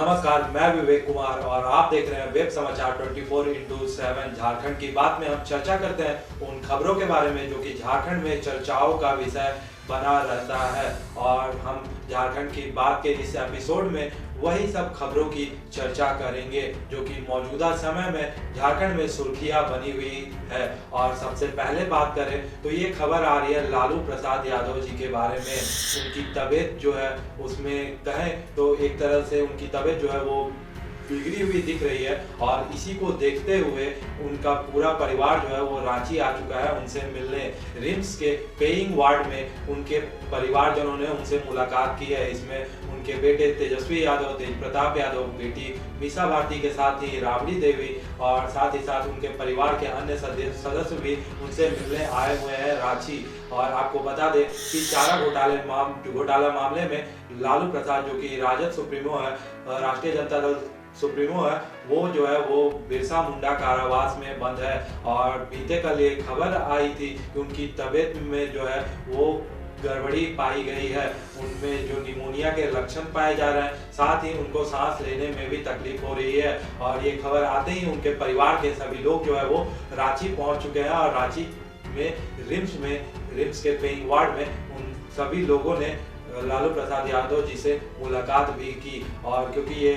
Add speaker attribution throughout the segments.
Speaker 1: नमस्कार, मैं विवेक कुमार और आप देख रहे हैं वेब समाचार 24x7। झारखंड की बात में हम चर्चा करते हैं उन खबरों के बारे में जो कि झारखंड में चर्चाओं का विषय बना रहता है। और हम झारखंड की बात के इस एपिसोड में वही सब खबरों की चर्चा करेंगे जो कि मौजूदा समय में झारखंड में सुर्खियां बनी हुई है। और सबसे पहले बात करें तो ये खबर आ रही है लालू प्रसाद यादव जी के बारे में। उनकी तबीयत जो है उसमें कहें तो एक तरह से उनकी तबीयत जो है वो बिगड़ी हुई दिख रही है। और इसी को देखते हुए उनका पूरा परिवार जो है वो रांची आ चुका है उनसे मिलने। रिम्स के पेइंग वार्ड में उनके परिवारजनों ने उनसे मुलाकात की है। इसमें उनके बेटे तेजस्वी यादव, तेज प्रताप यादव, बेटी मीसा भारती के साथ ही राबड़ी देवी और साथ ही साथ उनके परिवार के अन्य सदस्य भी उनसे मिलने आए हुए हैं रांची। और आपको बता दें कि चारा घोटाला मामले में लालू प्रसाद जो कि राजद सुप्रीमो है, राष्ट्रीय जनता दल सुप्रीमो है, वो जो है वो बिरसा मुंडा कारावास में बंद है। और बीते कल ये खबर आई थी कि उनकी तबीयत में जो है वो गड़बड़ी पाई गई है। उनमें जो निमोनिया के लक्षण पाए जा रहे हैं, साथ ही उनको सांस लेने में भी तकलीफ हो रही है। और ये खबर आते ही उनके परिवार के सभी लोग जो है वो रांची पहुंच चुके हैं। और रांची में रिम्स के पेइंग वार्ड में उन सभी लोगों ने लालू प्रसाद यादव जी से मुलाकात भी की। और क्योंकि ये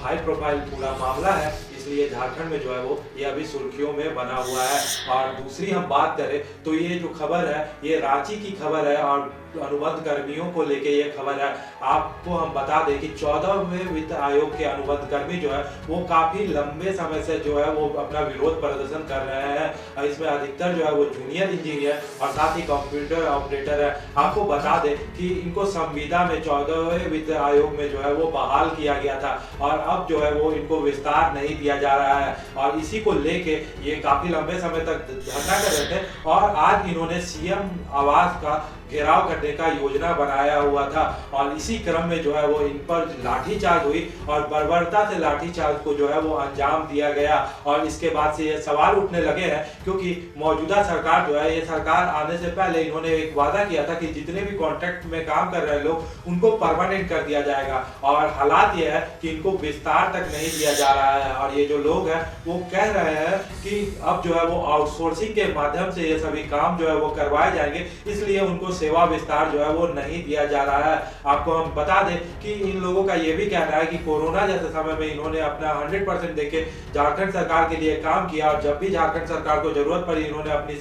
Speaker 1: हाई प्रोफाइल पूरा मामला है इसलिए झारखंड में जो है वो ये अभी सुर्खियों में बना हुआ है। और दूसरी हम बात करें तो ये जो खबर है ये रांची की खबर है और अनुबंध कर्मियों को लेके ये खबर है। आपको हम बता दें कि 14वें वित्त आयोग के अनुबंध कर्मी जो है वो काफी लंबे समय से जो है वो अपना विरोध प्रदर्शन कर रहे हैं। और इसमें अधिकतर जो है वो जूनियर इंजीनियर और साथ ही कंप्यूटर ऑपरेटर है। आपको बता दें कि इनको संविदा में 14वें वित्त आयोग में जो है वो बहाल किया गया था और अब जो है वो इनको विस्तार नहीं दिया जा रहा है। और इसी को लेके ये काफी लंबे समय तक धरना कर रहे थे और आज इन्होंने सीएम आवास का घेराव करने का योजना बनाया हुआ था। और इसी क्रम में जो है वो इन पर लाठीचार्ज हुई और बर्बरता से लाठीचार्ज को जो है वो अंजाम दिया गया। और इसके बाद से ये सवाल उठने लगे हैं क्योंकि मौजूदा सरकार जो है ये सरकार आने से पहले इन्होंने एक वादा किया था कि जितने भी कॉन्ट्रैक्ट में काम कर रहे लोग उनको परमानेंट कर दिया जाएगा। और हालात ये है कि इनको विस्तार तक नहीं दिया जा रहा है। और ये जो लोग हैं वो कह रहे हैं कि अब जो है वो आउटसोर्सिंग के माध्यम से ये सभी काम जो है वो करवाए जाएंगे, इसलिए उनको सेवा विस्तार जो है वो नहीं दिया जा रहा है। आपको हम बता दें कि इन लोगों का ये भी कहना है कि कोरोना जैसे समय में इन्होंने अपना 100% देके झारखंड सरकार के लिए काम किया और जब भी झारखंड सरकार को जरूरत पड़ी इन्होंने अपनी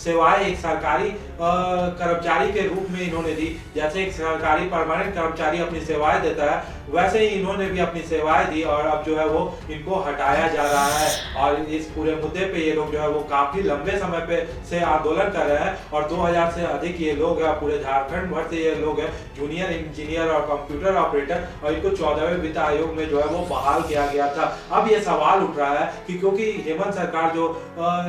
Speaker 1: सेवाएं एक सरकारी कर्मचारी के रूप में इन्होंने दी। जैसे एक सरकारी परमानेंट कर्मचारी अपनी सेवाएं देता है वैसे ही इन्होंने भी अपनी सेवाएं दी और अब जो है वो इनको हटाया जा रहा है। और इस पूरे मुद्दे पे ये लोग जो है वो काफी लंबे समय पे से आंदोलन कर रहे हैं और 2000 से अधिक ये लोग हैं, पूरे झारखंड भर से ये लोग हैं, जूनियर इंजीनियर और कंप्यूटर ऑपरेटर। और इनको 14वें वित्त आयोग में जो है वो बहाल किया गया था। अब ये सवाल उठ रहा है कि क्योंकि हेमंत सरकार जो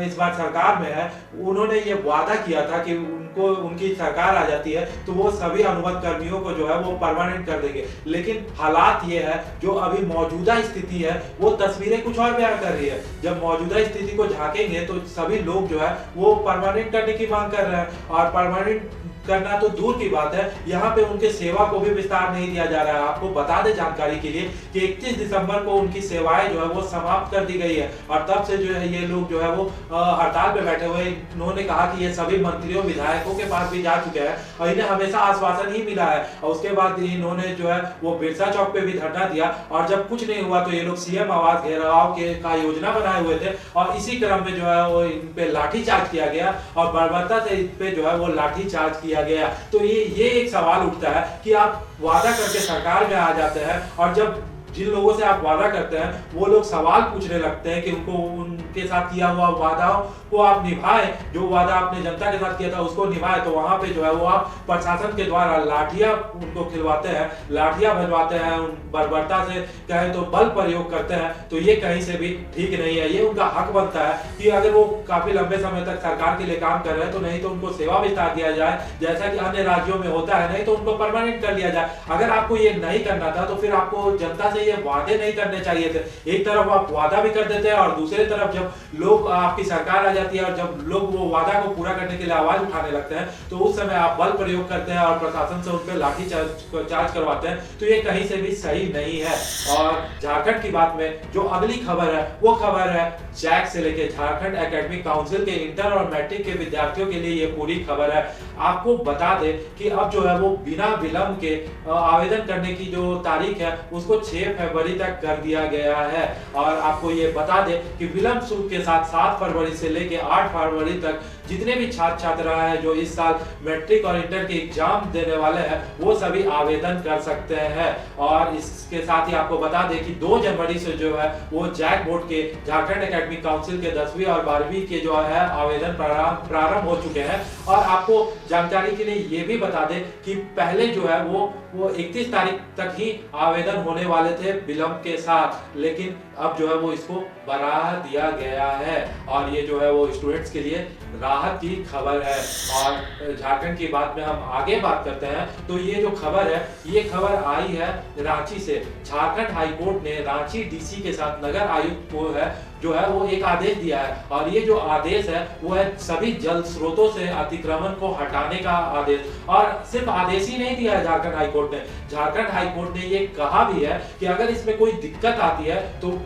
Speaker 1: इस बार सरकार में है उन्होंने ये वादा किया था कि उनको उनकी सरकार आ जाती है तो वो सभी अनुबंध कर्मियों को जो है वो परमानेंट कर देंगे। लेकिन हालात ये है जो अभी मौजूदा स्थिति है वो तस्वीरें कुछ और बयान कर रही है। जब मौजूदा स्थिति को झांकेंगे तो सभी लोग जो है वो परमानेंट करने की मांग कर रहे हैं। और परमानेंट करना तो दूर की बात है, यहाँ पे उनके सेवा को भी विस्तार नहीं दिया जा रहा है। आपको बता दें जानकारी के लिए कि 31 दिसंबर को उनकी सेवाएं जो है वो समाप्त कर दी गई है। और तब से जो है ये लोग जो है वो हड़ताल पे बैठे हुए। इन्होंने कहा कि ये सभी मंत्रियों विधायकों के पास भी जा चुके हैं और इन्हें हमेशा आश्वासन ही मिला है। और उसके बाद इन्होंने जो है वो बिरसा चौक पे भी धरना दिया और जब कुछ नहीं हुआ तो ये लोग सीएम आवास घेराव का योजना बनाए हुए थे। और इसी क्रम में जो है वो इन पे लाठीचार्ज किया गया और बर्बरता से इन पे जो है वो लाठीचार्ज किया गया। तो ये एक सवाल उठता है कि आप वादा करके सरकार में आ जाते हैं और जब जिन लोगों से आप वादा करते हैं वो लोग सवाल पूछने लगते हैं कि उनको उनके साथ किया हुआ वादाओं को आप निभाएं, जो वादा आपने जनता के साथ किया था उसको निभाएं। तो वहां पे जो है वो आप प्रशासन के द्वारा लाठियां उनको खिलवाते हैं, लाठियां भजवाते हैं, बर्बरता से कहें तो बल प्रयोग करते हैं। तो ये कहीं से भी ठीक नहीं है। ये उनका हक बनता है कि अगर वो काफी लंबे समय तक सरकार के लिए काम कर रहे हैं तो नहीं तो उनको सेवा विस्तार दिया जाए जैसा कि अन्य राज्यों में होता है, नहीं तो उनको परमानेंट कर लिया जाए। अगर आपको ये नहीं करना था तो फिर आपको जनता से ये वादे नहीं करने चाहिए थे। एक तरफ आप वादा भी कर देते हैं और दूसरी तरफ जब जब लोग आपकी सरकार आ जाती है और जब लोग वो वादा को पूरा करने के लिए आवाज उठाने लगते हैं तो उस समय आप बल प्रयोग करते हैं और प्रशासन से उन पर लाठी चार्ज करवाते हैं, तो ये कहीं से भी सही नहीं है। और झारखंड की बात में जो अगली खबर है वो खबर है जैक से लेके झारखंड एकेडमिक काउंसिल के इंटर और मैट्रिक के विद्यार्थियों के लिए ये पूरी खबर है। आपको बता दें कि अब जो है वो बिना विलंब के आवेदन करने की जो तारीख है उसको 6 फरवरी तक कर दिया गया है। और आपको ये बता दें कि विलंब शुल्क के साथ 7 फरवरी से लेके 8 फरवरी तक जितने भी छात्र छात्रा है जो इस साल मैट्रिक और इंटर के एग्जाम देने वाले हैं वो सभी आवेदन कर सकते हैं। और इसके साथ ही आपको बता दें कि 2 जनवरी से जो है वो जैक बोर्ड के झारखंड एकेडमिक काउंसिल के 10वीं और 12वीं के जो है आवेदन प्रारंभ हो चुके हैं। और आपको जानकारी के लिए ये भी बता दें कि पहले जो है वो 31 तारीख तक ही आवेदन होने वाले थे विलंब के साथ, लेकिन अब जो है वो इसको बढ़ा दिया गया है। और ये जो है वो स्टूडेंट्स के लिए राहत की खबर है। और झारखंड की बात में हम आगे बात करते हैं तो ये जो खबर है ये खबर आई है रांची से। झारखंड हाई कोर्ट ने रांची डीसी के साथ नगर आयुक्त को है जो है वो एक आदेश दिया है। और ये जो आदेश है वो है सभी जल स्रोतों से अतिक्रमण को हटाने का आदेश। और सिर्फ आदेश ही नहीं दिया है झारखंड हाई कोर्ट ने, झारखंड हाई कोर्ट ने ये कहा भी है कि अगर इसमें कोई दिक्कत आती है तो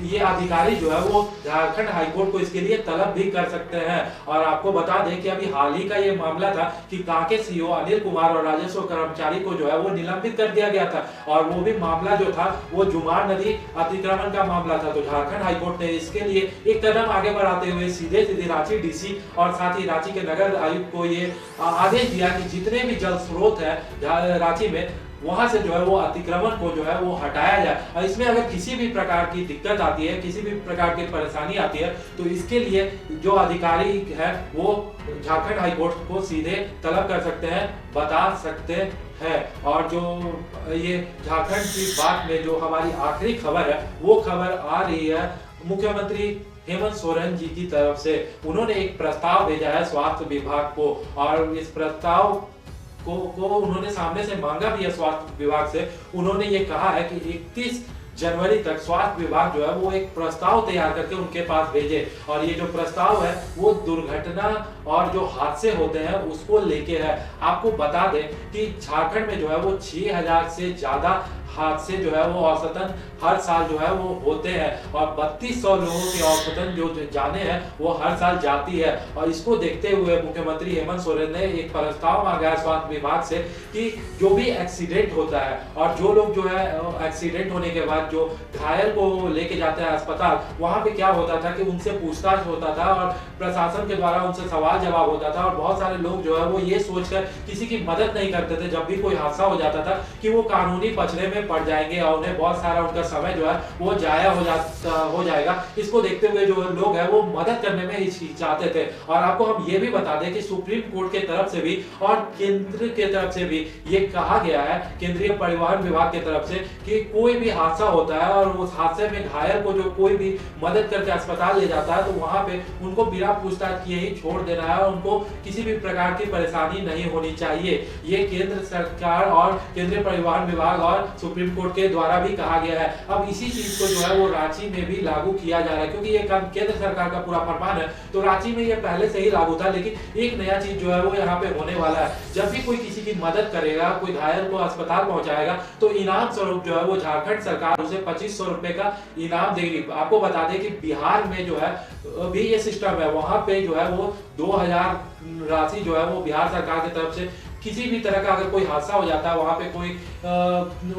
Speaker 1: ये अधिकारी जो है वो झारखंड हाईकोर्ट को इसके लिए तलब भी कर सकते हैं। और आपको बता दें कि अभी हाल ही का ये मामला था कि कांके सीईओ अनिल कुमार और राजस्व कर्मचारी को जो है वो निलंबित कर दिया गया था। और वो भी मामला जो था वो जुमार नदी अतिक्रमण का मामला था। तो झारखंड हाईकोर्ट ने इसके लिए एक कदम आगे बढ़ाते हुए सीधे रांची डीसी और साथ ही रांची के नगर आयुक्त को ये आदेश दिया कि जितने भी जल स्रोत है रांची में वहां से जो है वो अतिक्रमण को जो है वो हटाया जाए। और इसमें अगर किसी भी प्रकार की दिक्कत आती है, किसी भी प्रकार की परेशानी आती है तो इसके लिए जो अधिकारी है वो झारखंड हाई कोर्ट को सीधे तलब कर सकते हैं, बता सकते हैं। और जो ये झारखंड की बात में जो हमारी आखिरी खबर है वो खबर आ रही है मुख्यमंत्री हेमंत सोरेन जी की तरफ से। उन्होंने एक प्रस्ताव भेजा है स्वास्थ्य विभाग को और इस प्रस्ताव को उन्होंने सामने से मांगा भी है स्वास्थ्य विभाग से। उन्होंने ये कहा है कि 31 जनवरी तक स्वास्थ्य विभाग जो है वो एक प्रस्ताव तैयार करके उनके पास भेजे। और ये जो प्रस्ताव है वो दुर्घटना और जो हादसे होते हैं उसको लेके है। आपको बता दें कि झारखंड में जो है वो 6000 से ज्यादा हादसे जो है वो औसतन हर साल जो है वो होते हैं और 3200 लोगों की औसतन जो जाने हैं वो हर साल जाती है। और इसको देखते हुए मुख्यमंत्री हेमंत सोरेन ने एक प्रस्ताव मांगा है स्वास्थ्य विभाग से कि जो भी एक्सीडेंट होता है और जो लोग जो है एक्सीडेंट होने के बाद जो घायल को लेके जाते हैं अस्पताल, वहां पे क्या होता था कि उनसे पूछताछ होता था और प्रशासन के द्वारा उनसे सवाल जवाब होता था। और बहुत सारे लोग जो है वो ये सोचकर किसी की मदद नहीं करते थे जब भी कोई हादसा हो जाता था कि वो कानूनी पचड़े में पड़ जाएंगे और उन्हें बहुत सारा उनका समय जो है वो जाया हो जाएगा। इसको देखते हुए जो लोग हैं वो मदद करने में हिचकिचाते थे। और आपको हम ये भी बता दें कि सुप्रीम कोर्ट के तरफ से भी और केंद्र के तरफ से भी ये कहा गया है, केंद्रीय परिवहन विभाग की तरफ से, कि कोई भी हादसा होता है और उस हादसे में घायल को जो कोई भी मदद करके अस्पताल ले जाता है तो वहां पे उनको बिना पूछताछ किए ही छोड़ देना है और उनको किसी भी प्रकार की परेशानी नहीं होनी चाहिए। ये केंद्र सरकार और केंद्रीय परिवहन विभाग और सुप्रीम कोर्ट के द्वारा भी कहा गया है। अब इसी चीज को जो है वो रांची में भी लागू किया जा रहा है क्योंकि ये केंद्र सरकार का पूरा फरमान है। तो रांची में ये पहले से ही लागू था, लेकिन एक नया चीज जो है वो यहाँ पे होने वाला है। जब भी कोई किसी की मदद करेगा, कोई घायल को अस्पताल पहुंचाएगा तो इनाम स्वरूप जो है वो झारखंड सरकार उसे 2500 रुपए का इनाम देगी। आपको बता दें कि बिहार में जो है भी ये सिस्टम है, वहां पे जो है वो 2000 राशि जो है वो बिहार सरकार की तरफ से किसी भी तरह का अगर कोई हादसा हो जाता है, वहां पे कोई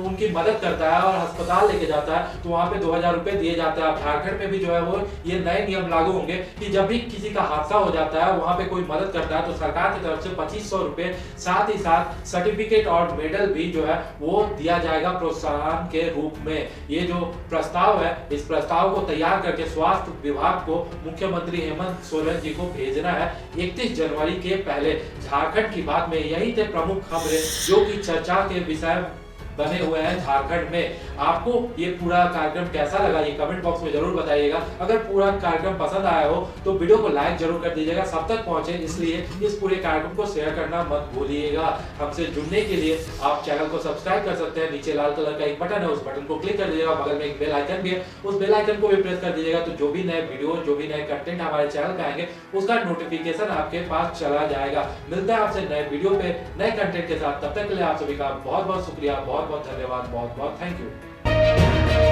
Speaker 1: उनकी मदद करता है और अस्पताल लेके जाता है तो वहां पे 2000 रुपए दिए जाते हैं। अब झारखंड में भी जो है वो ये नए नियम लागू होंगे कि जब भी किसी का हादसा हो जाता है, वहां पे कोई मदद करता है तो सरकार की तरफ से 2500 रुपए, साथ ही साथ सर्टिफिकेट और मेडल भी जो है वो दिया जाएगा प्रोत्साहन के रूप में। ये जो प्रस्ताव है, इस प्रस्ताव को तैयार करके स्वास्थ्य विभाग को मुख्यमंत्री हेमंत सोरेन जी को भेजना है 31 जनवरी के पहले। झारखंड की बात में यही थे प्रमुख खबरें जो कि चर्चा के विषय बने हुए हैं झारखंड में। आपको ये पूरा कार्यक्रम कैसा लगा ये कमेंट बॉक्स में जरूर बताइएगा। अगर पूरा कार्यक्रम पसंद आया हो तो वीडियो को लाइक जरूर कर दीजिएगा, सब तक पहुंचे इसलिए इस पूरे कार्यक्रम को शेयर करना मत भूलिएगा। हमसे जुड़ने के लिए आप चैनल को सब्सक्राइब कर सकते हैं, नीचे लाल कलर का एक बटन है उस बटन को क्लिक कर दीजिएगा, बगल में एक बेल आइकन भी है उस बेल आइकन को भी प्रेस कर दीजिएगा, तो जो भी नए वीडियो जो भी नए कंटेंट हमारे चैनल पे आएंगे उसका नोटिफिकेशन आपके पास चला जाएगा। मिलता है आपसे नए वीडियो पे नए कंटेंट के साथ, तब तक के लिए आप सभी का बहुत बहुत शुक्रिया, बहुत बहुत धन्यवाद, बहुत बहुत थैंक यू।